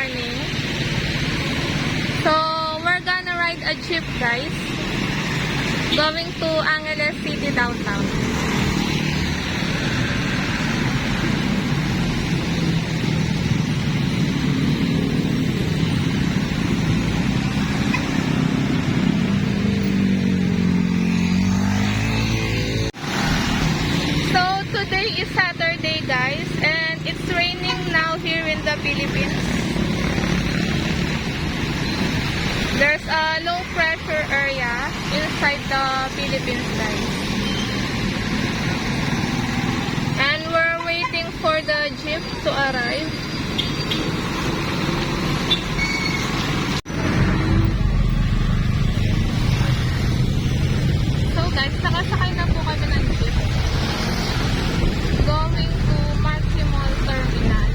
morning. So, we're gonna ride a jeep, guys. Going to Angeles City downtown. So, today is Saturday, guys, and it's raining now here in the Philippines. There's a low pressure area inside the Philippines, guys. And we're waiting for the jeep to arrive. So guys, nakasakay na po kami ng jeep. Going to Maximol Terminal.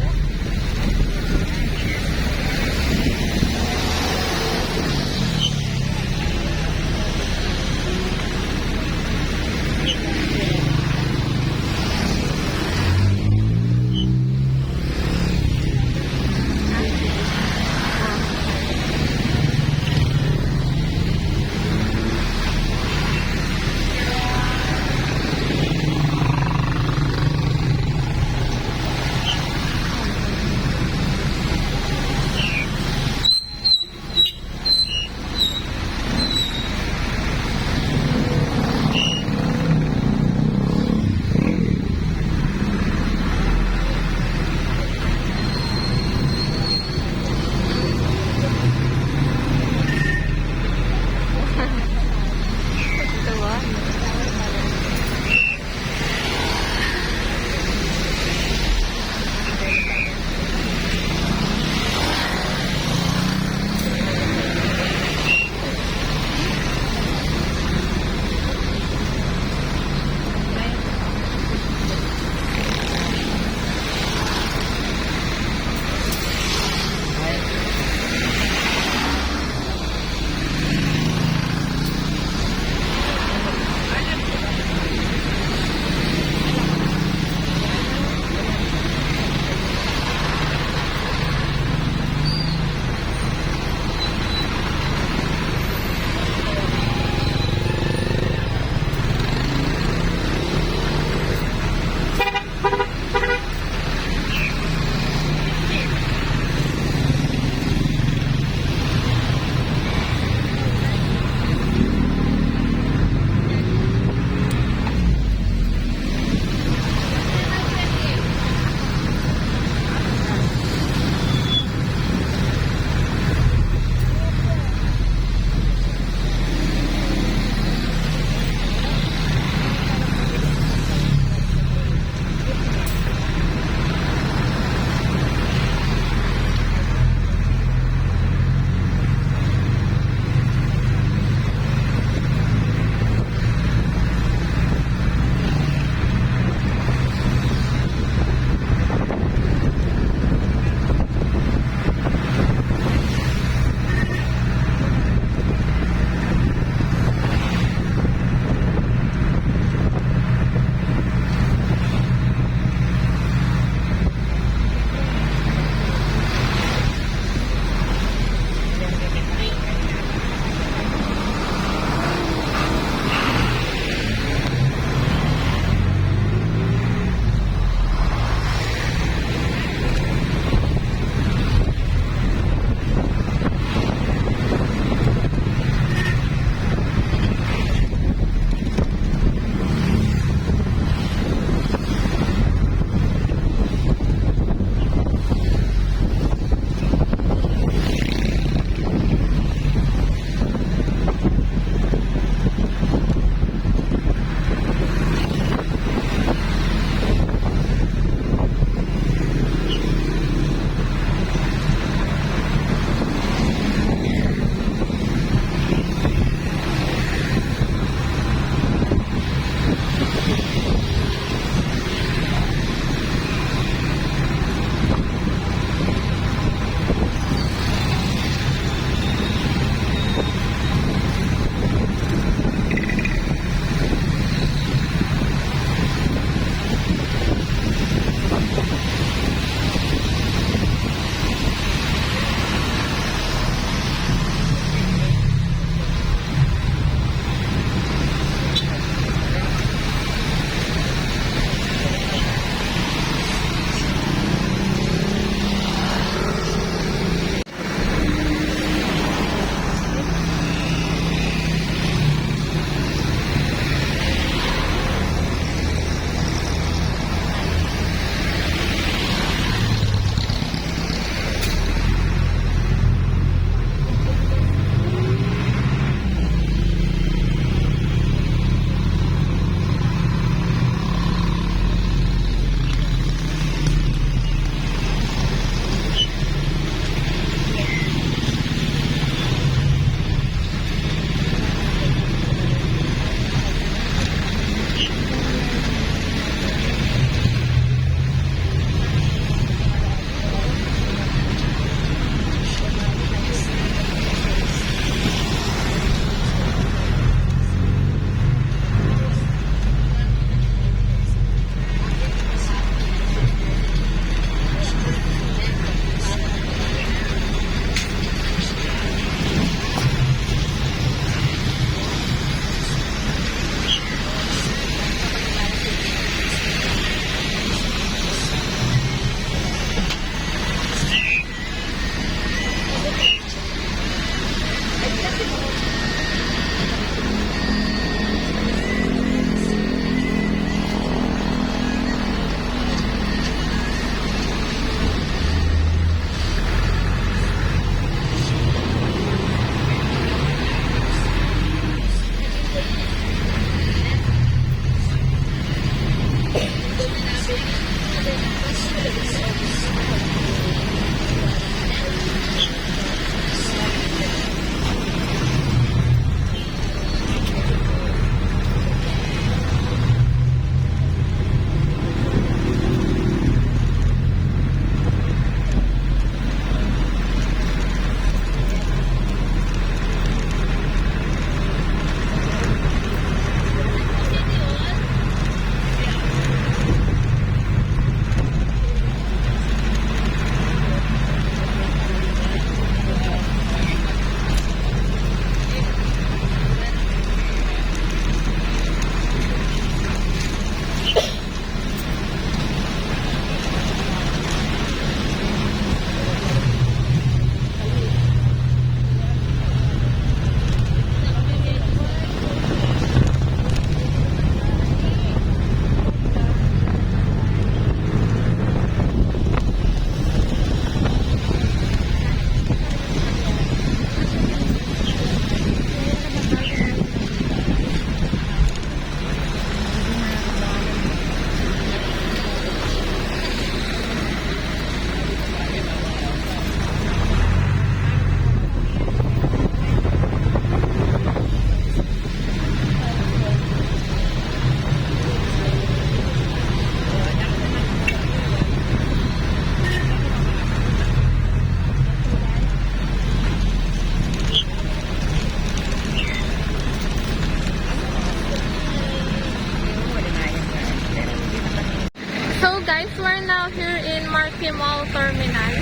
So guys, we're now here in Marquee Mall Terminal.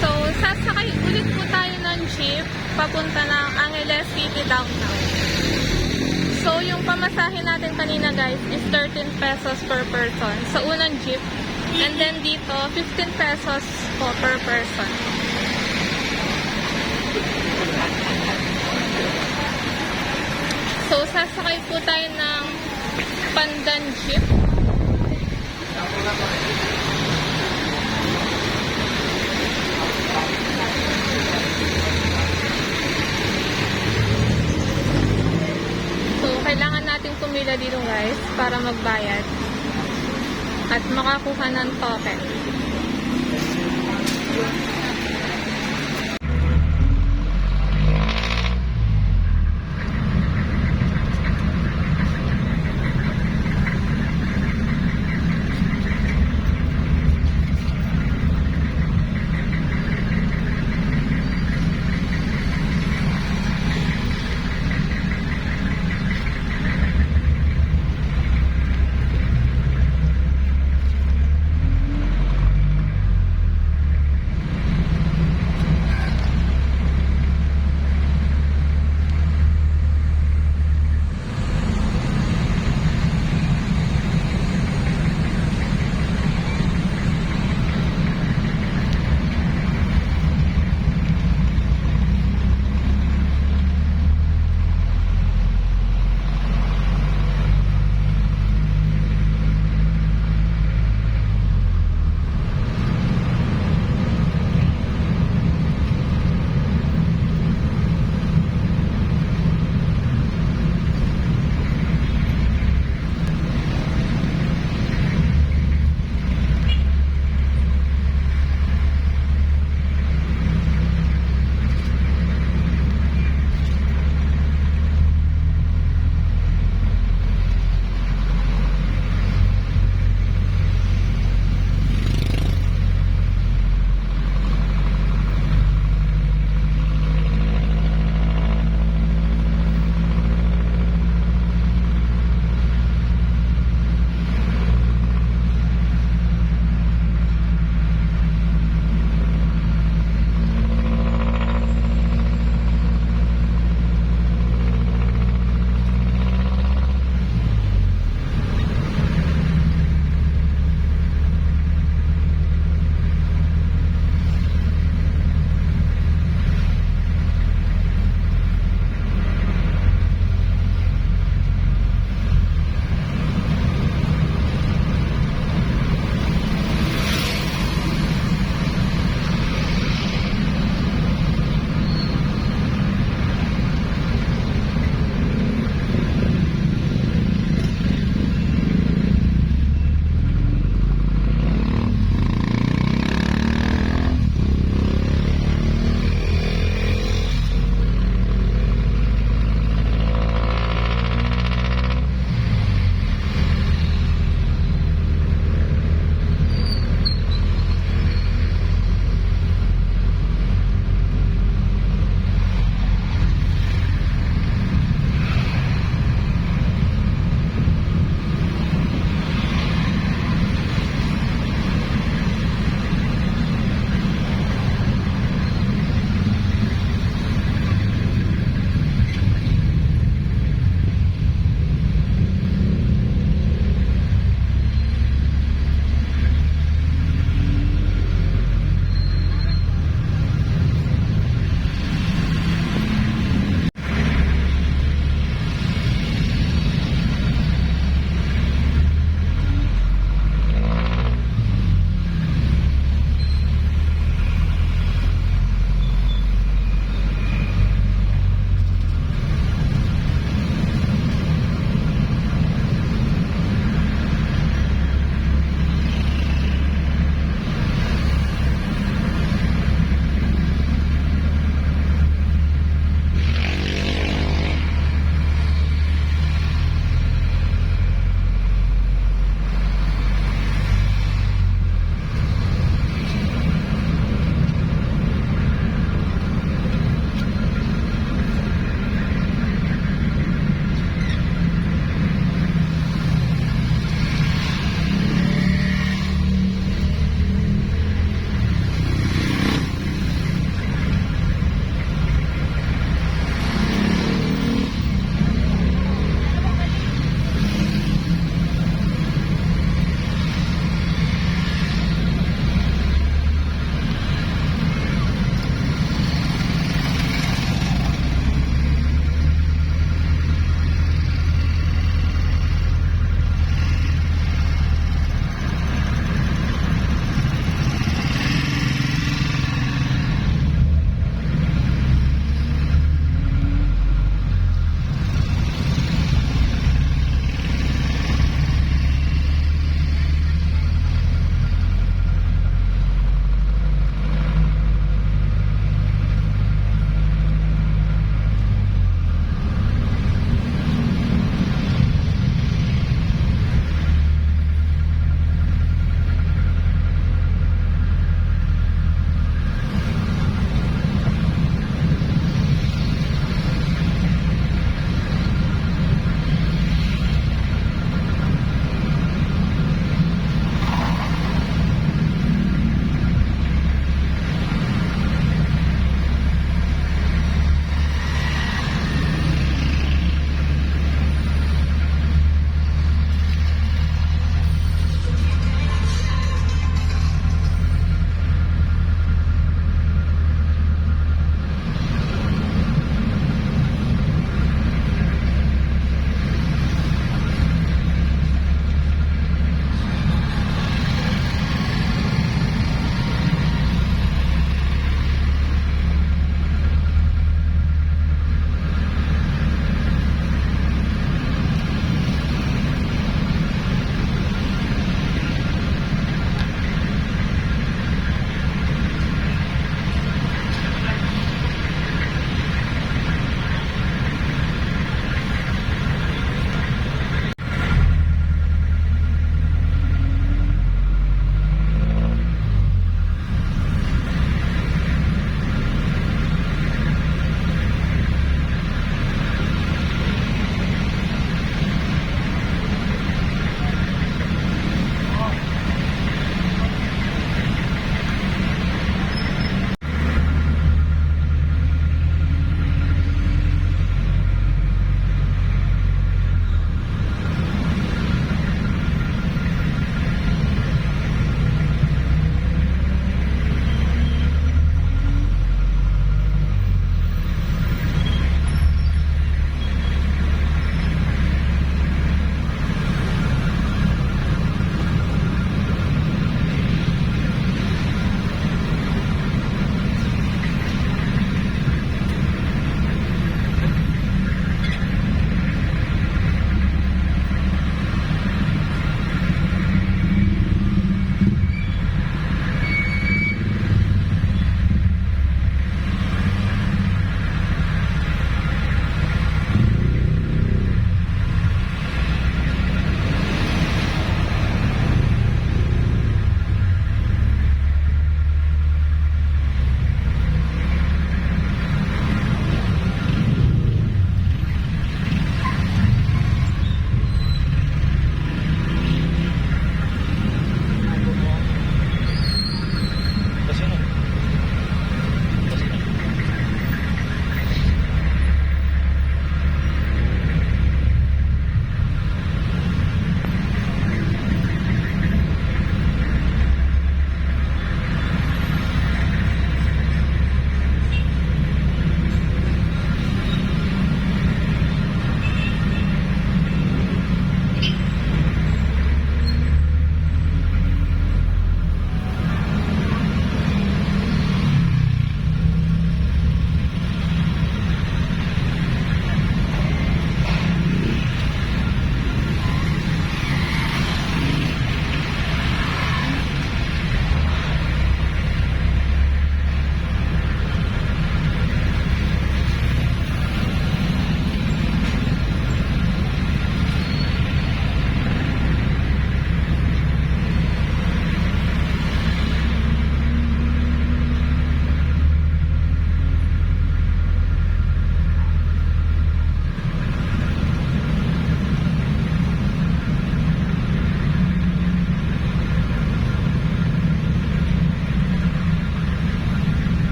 So, sasakay ulit po tayo ng jeep papunta ng Angeles City Downtown. So, yung pamasahe natin kanina guys is 13 pesos per person sa unang jeep. And then dito, 15 pesos po per person. So, sasakay po tayo ng Pandan Jeep. So, kailangan natin pumila dito guys para magbayad at makakuha ng token.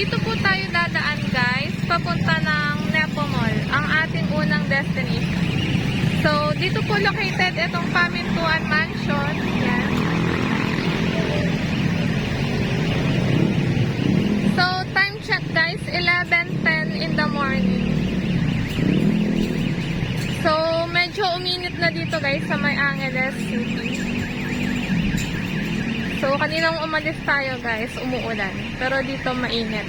dito po tayo dadaan guys, papunta ng Nepo Mall, ang ating unang destination. So, dito po located itong Pamintuan Mansion. Yan. So, time check guys, 11:10 in the morning. So, medyo uminit na dito guys sa May Angeles City. So, kaninang umalis tayo guys, umuulan. Pero dito mainit.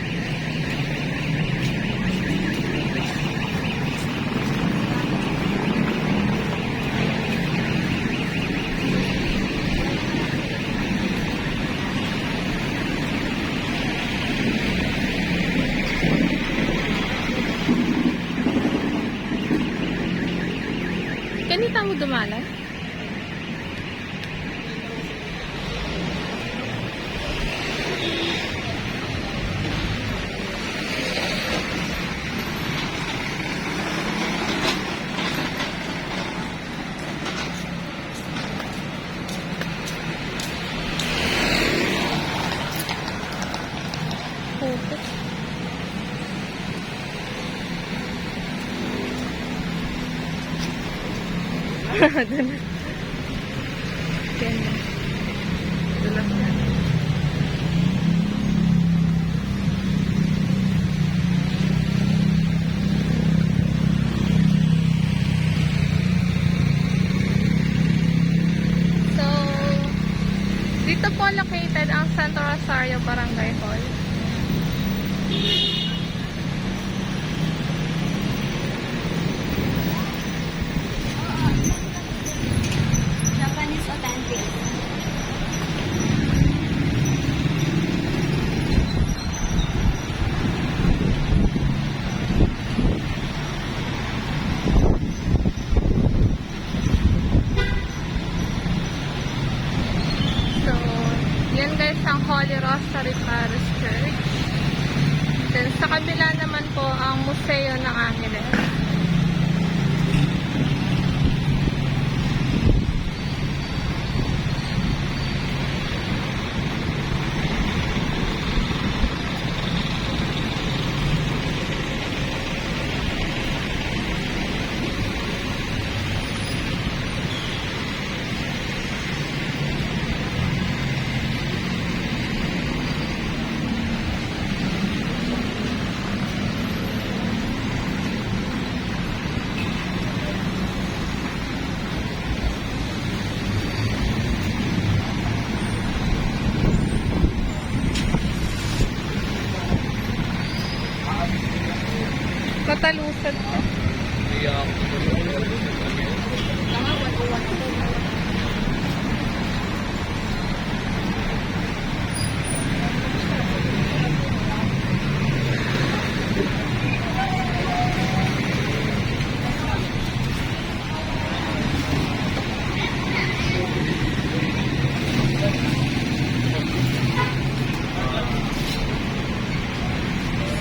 Kanita mo dumalan? Ganun. So, dito po located ang Santo Rosario Barangay Hall. Japanese authentic. So, yan guys ang Holy Rosary Parish Church. Then, sa kabila naman po ang Museo ng Angeles. Matalusan po.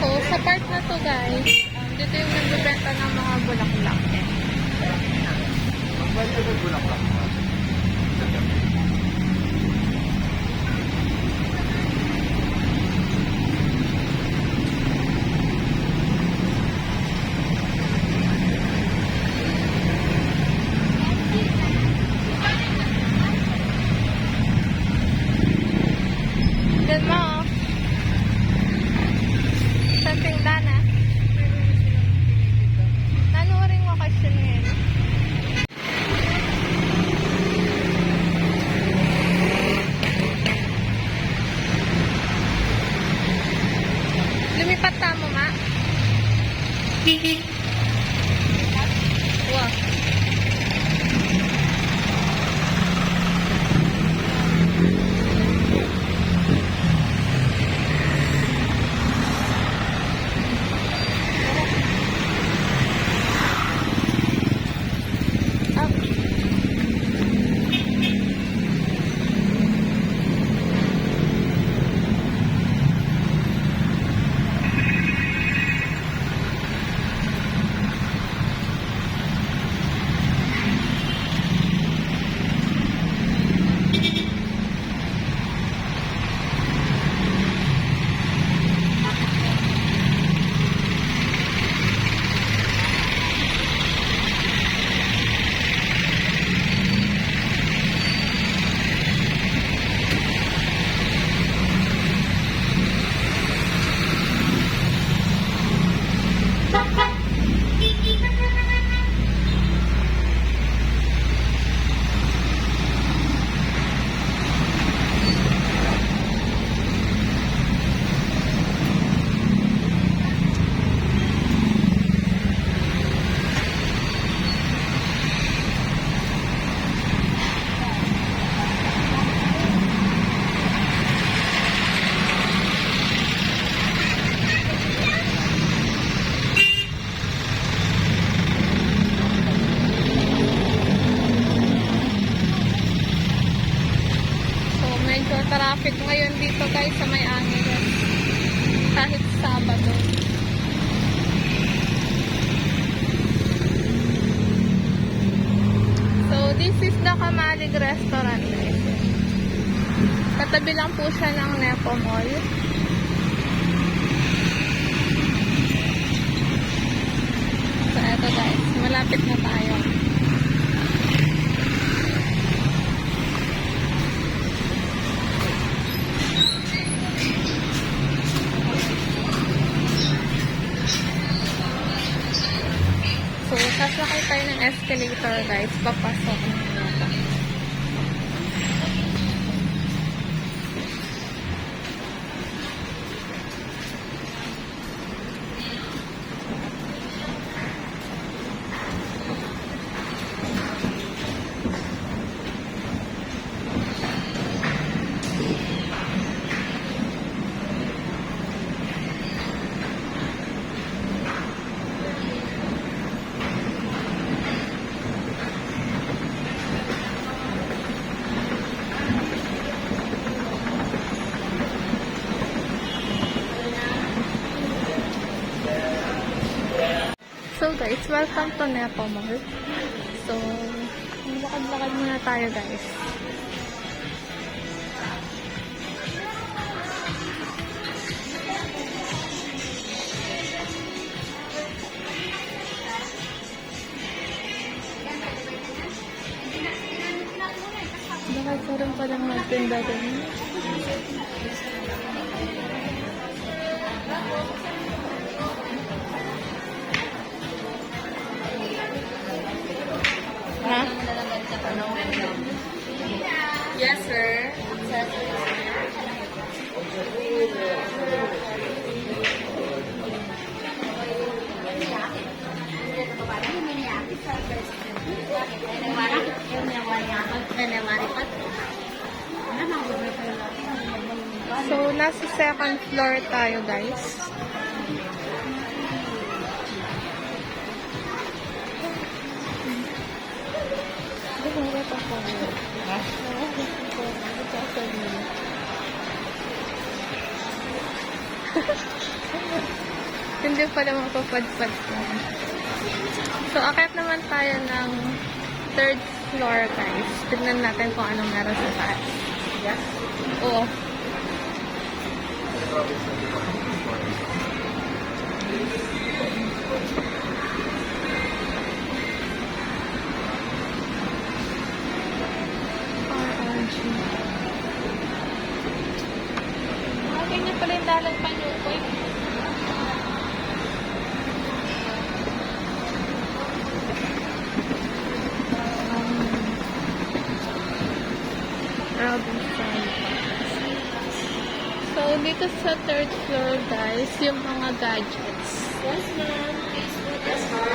So, sa part na to guys, dito yung nagbibenta ng mga bulaklak. Then mo, sa tingdana. Nanuring wakasyon ngayon. Lumipat na mo, ma? Wow. Talig Restaurant. Katabi lang po siya ng Nepo Mall. So, eto guys. Malapit na tayo. So, sasakay tayo ng escalator guys. Papasok na natin. So guys, welcome to Nepo Mall. So, lakad-lakad muna tayo guys. Nakakaroon pa lang magtinda din. Ha? Yes, sir. So, nasa second floor tayo, guys. Hindi pala mapapadpad ko. So, akit naman tayo ng third floor, guys. Tignan natin kung anong meron sa taas. Yes? Oo. RRG. Ganyan pala yung dalag pa nyo po. So, dito sa third floor, guys, yung mga gadgets. Yes, ma'am. Facebook, yes, ma'am.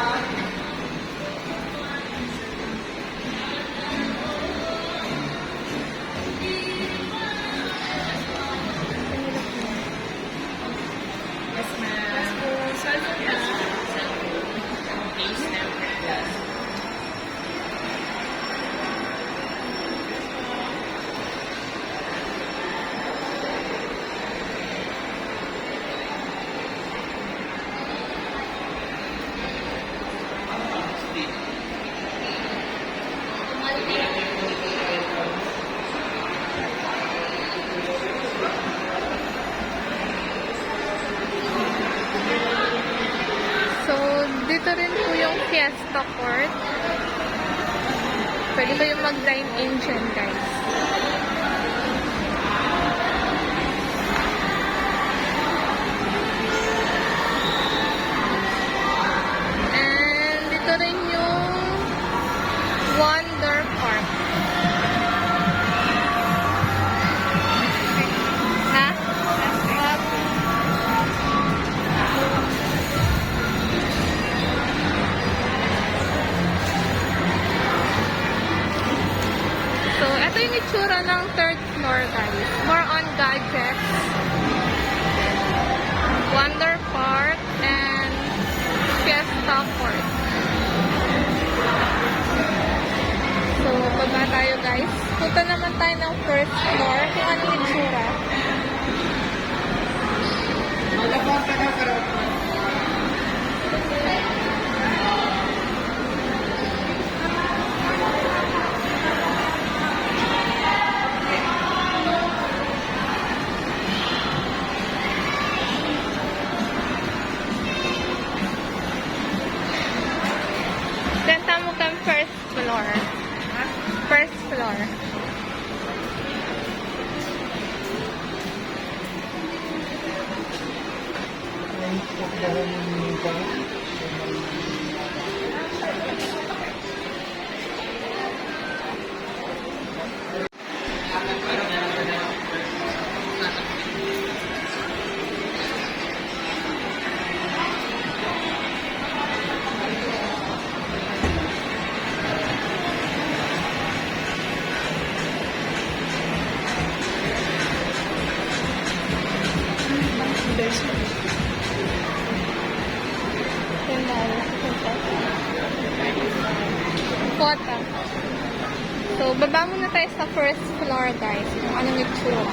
Yes, ma'am. So, dito rin po yung Fiesta Court. Pwede kayong mag-dine-in dyan, guys. And dito rin yung Wonder Park. Ha? So, ito yung itsura ng third floor, guys. More on gadgets. Wonder Park and Fiesta Court. So, baba tayo, guys. Punta naman tayo ng first floor. Kung anong itsura. Kota. So, baba muna tayo sa first floor, guys. Kung anong itsura.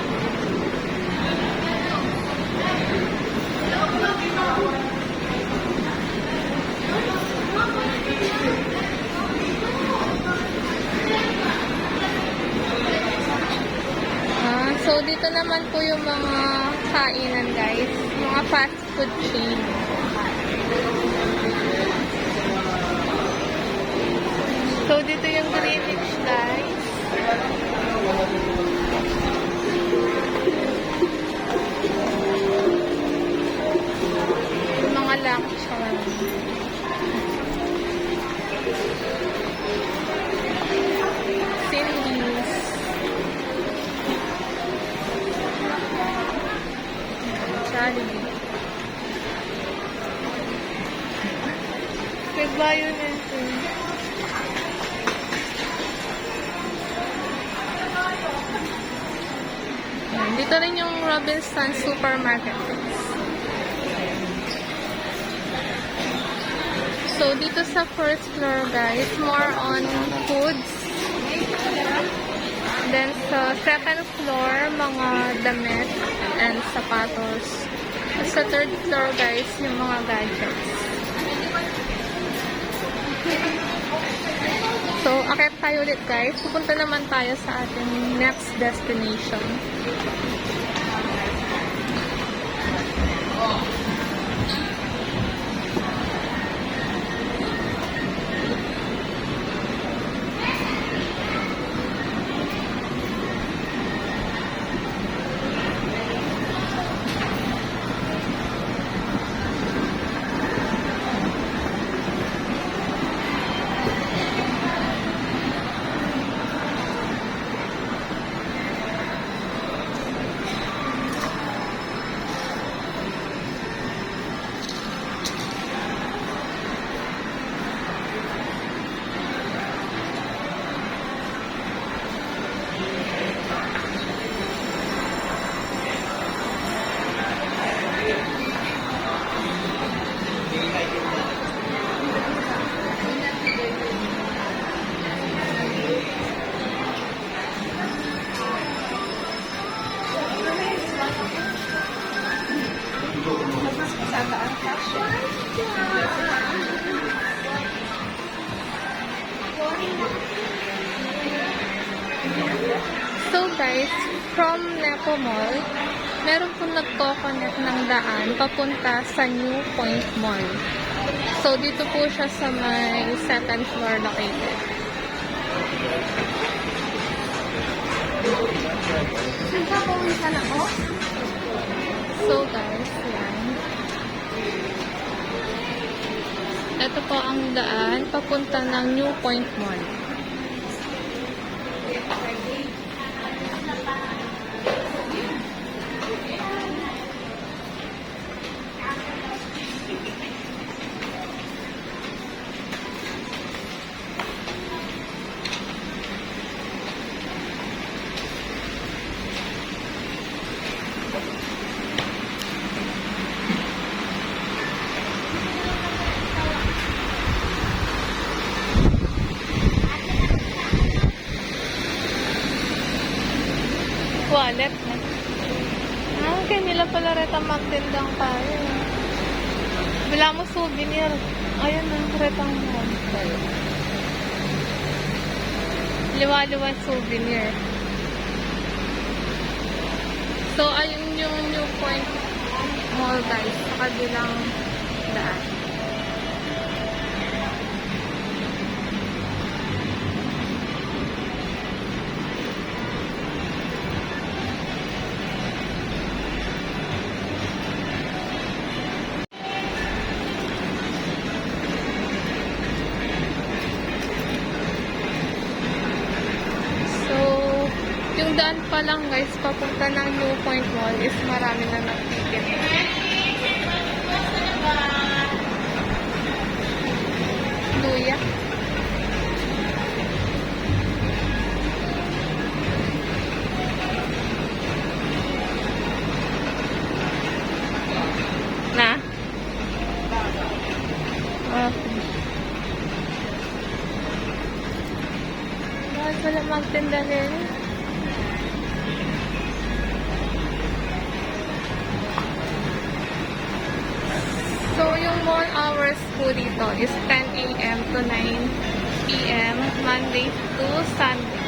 So, dito naman po yung mga kainan, guys. Mga fast food chain. So, dito yung Greenwich, guys. Yung mga luncheon. Cindy's. Jollibee. Nagbayo nito. Dito rin yung Robinson Supermarket. So, dito sa first floor, guys, more on foods. Then, sa second floor, mga damit and sapatos. At sa third floor, guys, yung mga gadgets. So, akit tayo ulit, guys. Pupunta naman tayo sa ating next destination. So guys, from Nepo Mall, meron pong nagko-connect ng daan papunta sa New Point Mall. So dito po siya sa may second floor located. So guys, yan. Ito po ang daan papunta ng New Point Mall. Wallet na. Okay, nila pala reta magtindang tayo. Bila mo souvenir. Ayun ang retang mo. Liwa-liwa souvenir. So, ayun yung New Point Mall, guys. Sa kabilang daan. daan pa lang guys, papunta ng New Point Mall is marami na nagtitin. Luya. Na? Okay. Bakit wala magtinda rin? So, yung mall hours po dito is 10 a.m. to 9 p.m. Monday to Sunday.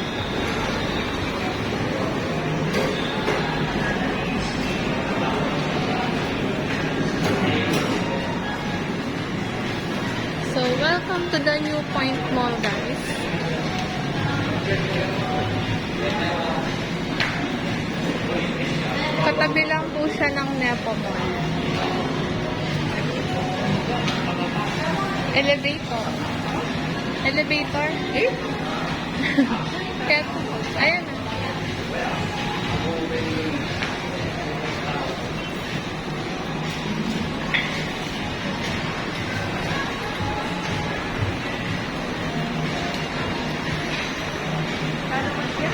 So, welcome to the New Point Mall, guys. Katabi lang po siya ng Nepo Mall. Elevator. Elevator? Eh? Kaya, ayan na.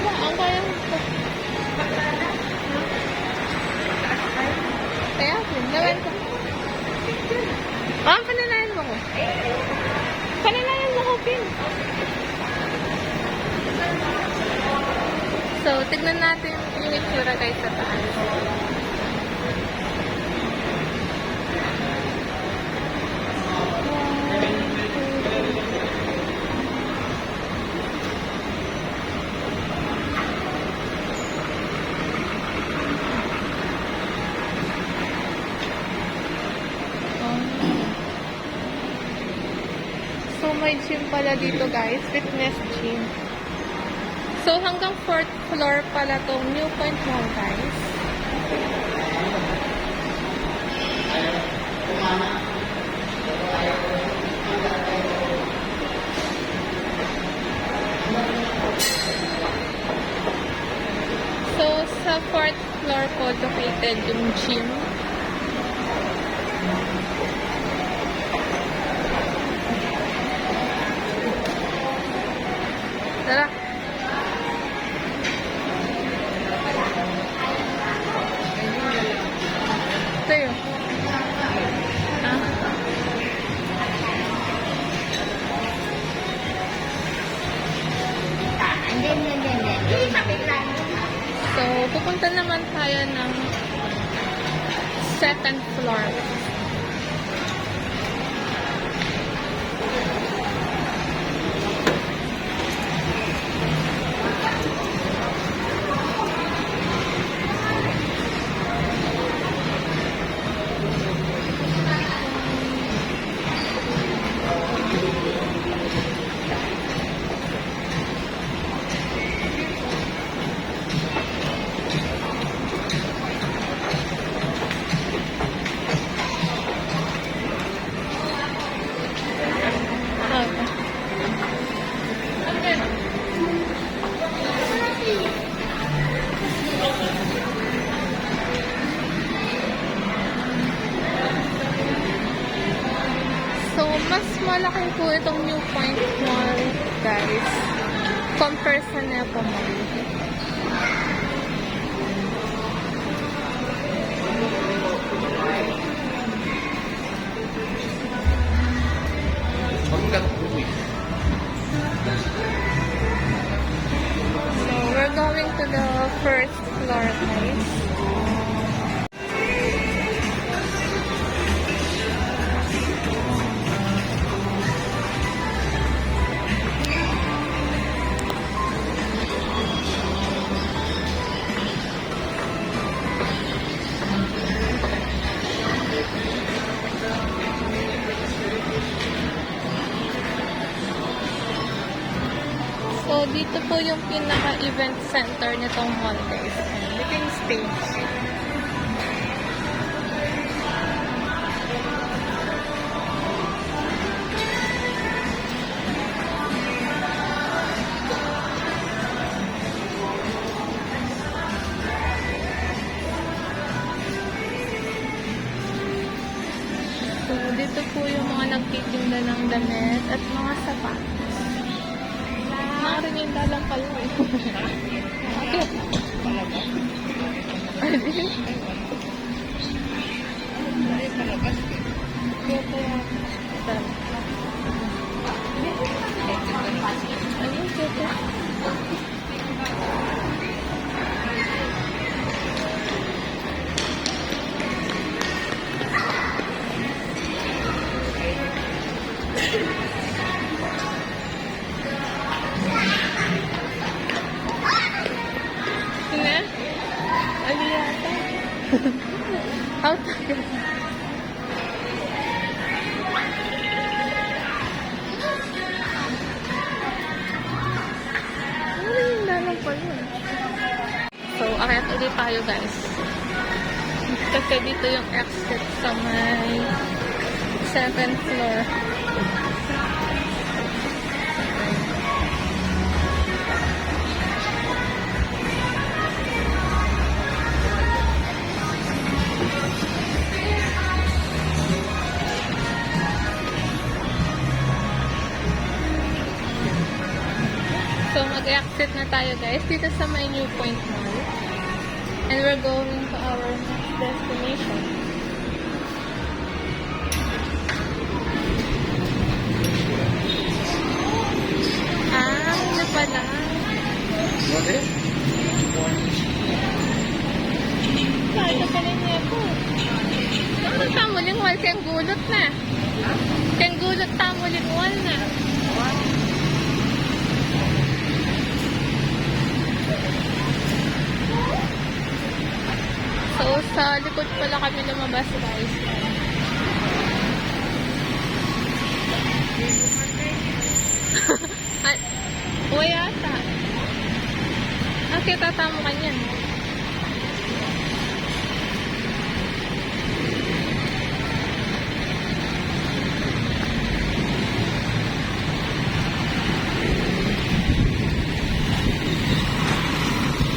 Ang kaya mo po. Kaya, naman ko. Pananayan mo ko. Pananayan mo ko, Pin. So, tignan natin yung itsura guys sa taas. So, may gym pala dito guys. Fitness gym. So, hanggang 4th floor pala tong New Point Mall guys. So, sa 4th floor po located yung gym. Tara. Ito yun. So, pupunta naman tayo ng 2nd floor. So, mas malaki po itong New Point Mall, guys, compare sa Nepo Mall. So, we're going to the 1st floor, guys. So, dito po yung pinaka-event center nitong mall, guys. Ito yung stage. So, dito po yung mga nagtitinda ng damit at mga sapatos. Maaaring yung dalang pala eh. Okay. Ito yata. Ayun, ito. Sina? Ano yata? Out agad. Ano yung dalang pa yun? So, akyat ulit tayo guys. Kasi dito yung exit sa may 7th floor. So, mag-exit na tayo guys dito sa may New Point Mall. And we're going to our next destination. Ah, na pala. Bakit na pala niya po? Ano tamuling wall? Kaya gulot na. Kaya gulot tamuling wall na. So, sa likod pala kami lumabas guys. Ay, yata. Okay, tatamo ka niyan.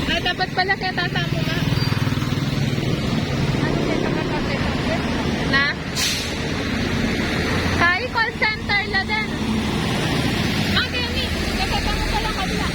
Ay, dapat pala kaya tatamo na. Na? Kay call center la din. Ang Kenny, nakita mo pala kabila.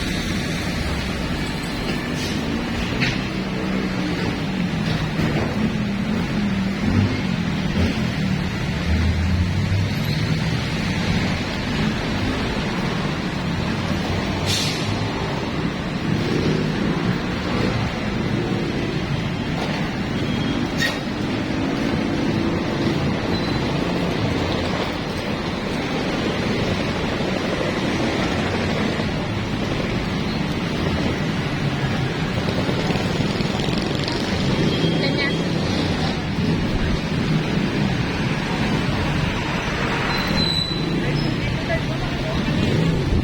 Ganyan.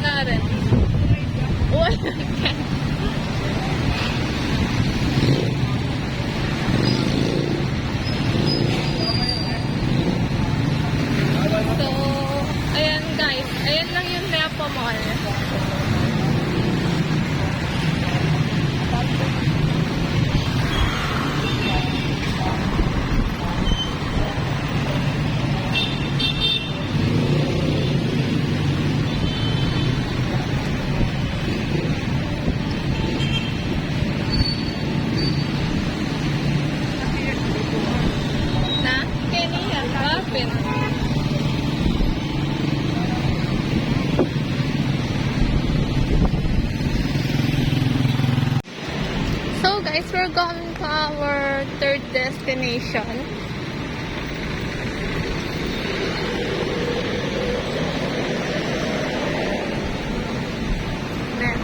Karen. Wala ka. So, ayan guys. Ayan lang yung Lepo Mall. Na? Kenya, kapit. So guys, we're going to our third destination. Then,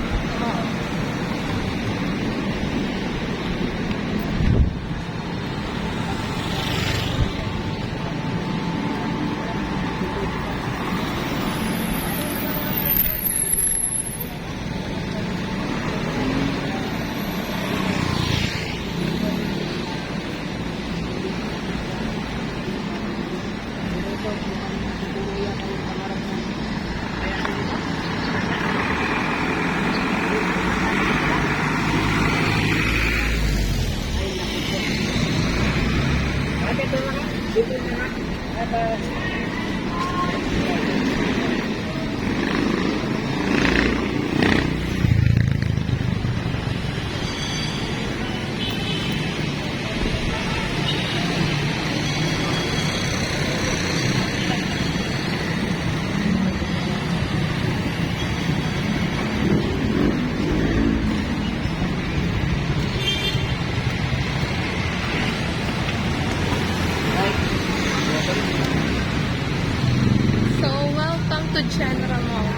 Dito na. So, welcome to General Mall.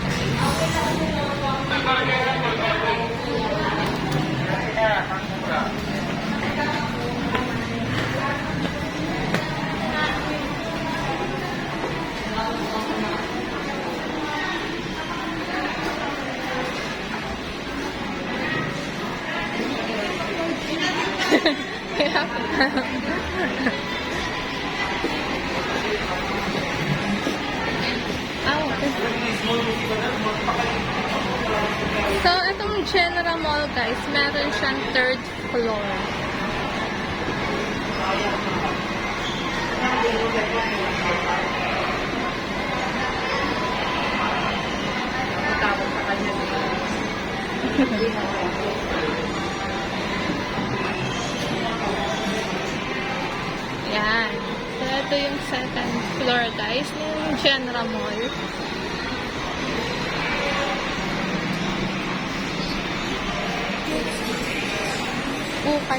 So, itong General Mall, guys, meron siyang third floor. Matapos sa kanya. Yan. So, ito yung second floor, guys, ng General Mall. Okay.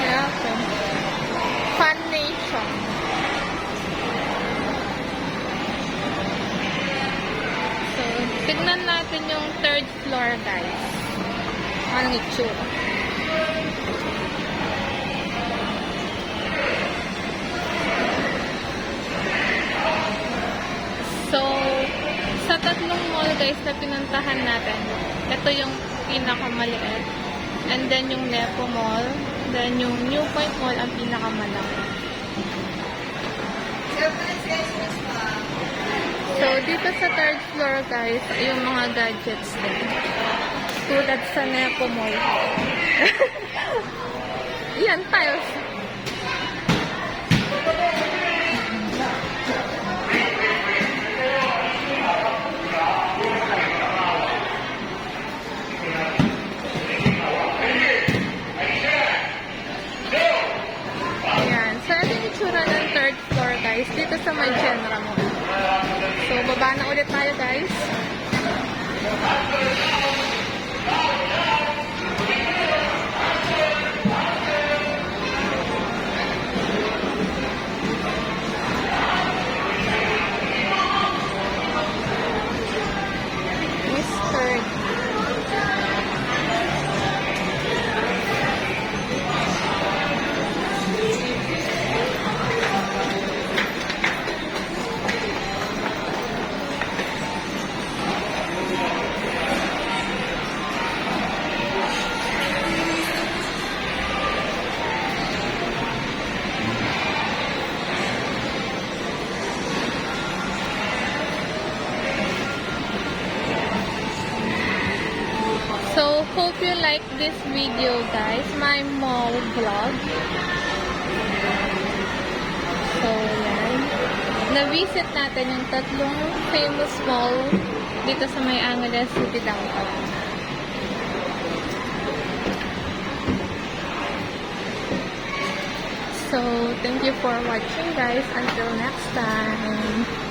Yeah, okay. Fun Nation. So, tignan natin yung third floor, guys. Anong itsura? So, sa tatlong mall, guys, na pinuntahan natin, ito yung pinakamaliit. And then, yung Nepo Mall. Then, yung New Point Mall, ang pinakamalaki. So, dito sa third floor, guys, yung mga gadgets din. Tulad sa Nepo Mall. Yan, tiles. Ayan. So, ito yung itsura ng third floor, guys. Dito sa may General Mall. So, baba na ulit tayo, guys. Mr. So, hope you like this video, guys. My mall vlog. So, yan. Na-visit natin yung tatlong famous mall dito sa may Angeles City downtown. So, thank you for watching, guys. Until next time.